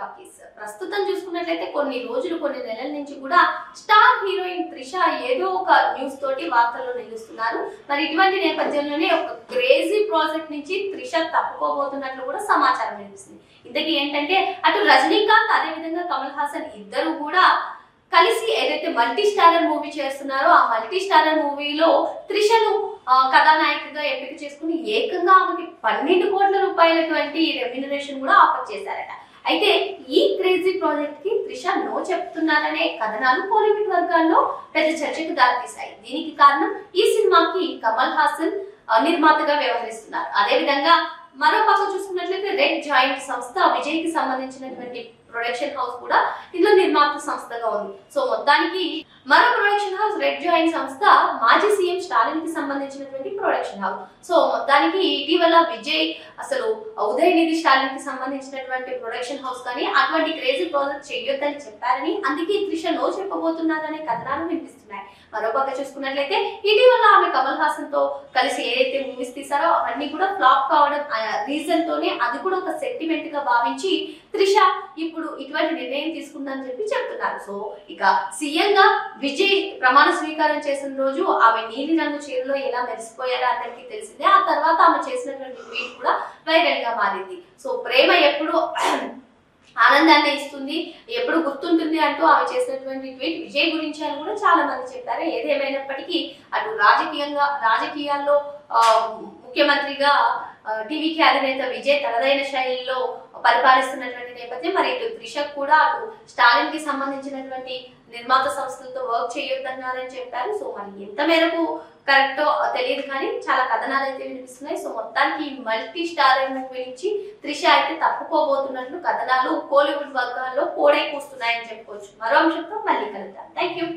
Talkies. ప్రస్తుతం చూసుకున్నట్లయితే కొన్ని రోజులు కొన్ని నెలల నుంచి కూడా స్టార్ హీరోయిన్ త్రిష ఏదో ఒక న్యూస్ తోటి వార్తల్లో నిలుస్తున్నారు. మరి ఇటువంటి నేపథ్యంలోనే ఒక క్రేజీ ప్రాజెక్ట్ నుంచి త్రిష తప్పుకోబోతున్నట్లు కూడా సమాచారం వినిపిస్తుంది. ఇంతకీ ఏంటంటే అటు రజనీకాంత్ అదే విధంగా కమల్ హాసన్ ఇద్దరు కూడా కలిసి ఏదైతే మల్టీ స్టారర్ మూవీ చేస్తున్నారో ఆ మల్టీ స్టారర్ మూవీలో త్రిషను కథానాయికగా ఎంపిక చేసుకుని ఏకంగా ఆమెకి 12 కోట్ల రూపాయలటువంటి రెమ్యునరేషన్ కూడా ఆఫర్ చేశారట. అయితే ఈ క్రేజీ ప్రాజెక్ట్ కి త్రిష నో చెప్తున్నారనే కథనాలు కోలీవుడ్ వర్గాల్లో పెద్ద చర్చకు దారితీశాయి. దీనికి కారణం ఈ సినిమాకి కమల్ హాసన్ నిర్మాతగా వ్యవహరిస్తున్నారు. అదే విధంగా మరో పక్క చూసుకున్నట్లయితే రెడ్ జాయింట్ సంస్థ విజయ్ కి సంబంధించినటువంటి ప్రొడక్షన్ హౌస్ కూడా ఇందులో నిర్మాత సంస్థగా ఉంది. సో మొత్తానికి మరో ప్రొడక్షన్ హౌస్ రెడ్ జాయింట్ సంస్థ మాజీ సీఎం స్టాలిన్ కి సంబంధించినటువంటి ప్రొడక్షన్ హౌస్. సో మొత్తానికి ఇటీవల విజయ్ అసలు ఉదయనిధి స్టాలిన్ కి సంబంధించినటువంటి ప్రొడక్షన్ హౌస్ కానీ అటువంటి క్రేజీ ప్రాజెక్ట్ చేయొద్దని చెప్పారని, అందుకే త్రిష నో చెప్పబోతున్నారనే కథనాలు వినిపిస్తున్నాయి. మరోపక్క చూసుకున్నట్లయితే ఇటీవల ఆమె కమల్ హాసన్ తో కలిసి ఏదైతే మూవీస్ తీసారో అవన్నీ కూడా ఫ్లాప్ కావడం రీజన్ తోనే అది కూడా ఒక సెంటిమెంట్ గా భావించి త్రిష ఇప్పుడు ఇటువంటి నిర్ణయం తీసుకుందని చెప్పి చెప్తున్నారు. సో ఇక సీఎం గా విజయ్ ప్రమాణ స్వీకారం చేసిన రోజు ఆమె నీలి రంగు చీరలో ఎలా మెరిసిపోయారో అందరికీ తెలిసిందే. ఆ తర్వాత ఆమె చేసినటువంటి ట్వీట్ కూడా వైరల్ గా మారింది. సో ప్రేమ ఎప్పుడు ఆనందాన్ని ఇస్తుంది, ఎప్పుడు గుర్తుంటుంది అంటూ ఆమె చేసినటువంటి ట్వీట్ విజయ్ గురించి అని కూడా చాలా మంది చెప్పారు. ఏదేమైనప్పటికీ అటు రాజకీయాల్లో ముఖ్యమంత్రిగా టీవీకి అధినేత విజయ్ తనదైన శైలిలో పరిపాలిస్తున్నటువంటి నేపథ్యం మరి ఇటు త్రిష కూడా అటు స్టాలిన్ కి సంబంధించినటువంటి నిర్మాత సంస్థలతో వర్క్ చేయొద్దన్నారని చెప్పారు. సో మరి ఎంత మేరకు కరెక్టో తెలియదు కానీ చాలా కథనాలు అయితే వినిపిస్తున్నాయి. సో మొత్తానికి మల్టీ స్టారర్ మూవీ నుంచి త్రిష అయితే తప్పుకోబోతున్నట్లు కథనాలు కోలీవుడ్ వర్గాల్లో కోడై కూస్తున్నాయని చెప్పుకోవచ్చు. మరో అంశంతో మళ్ళీ కలుద్దాం. Thank you.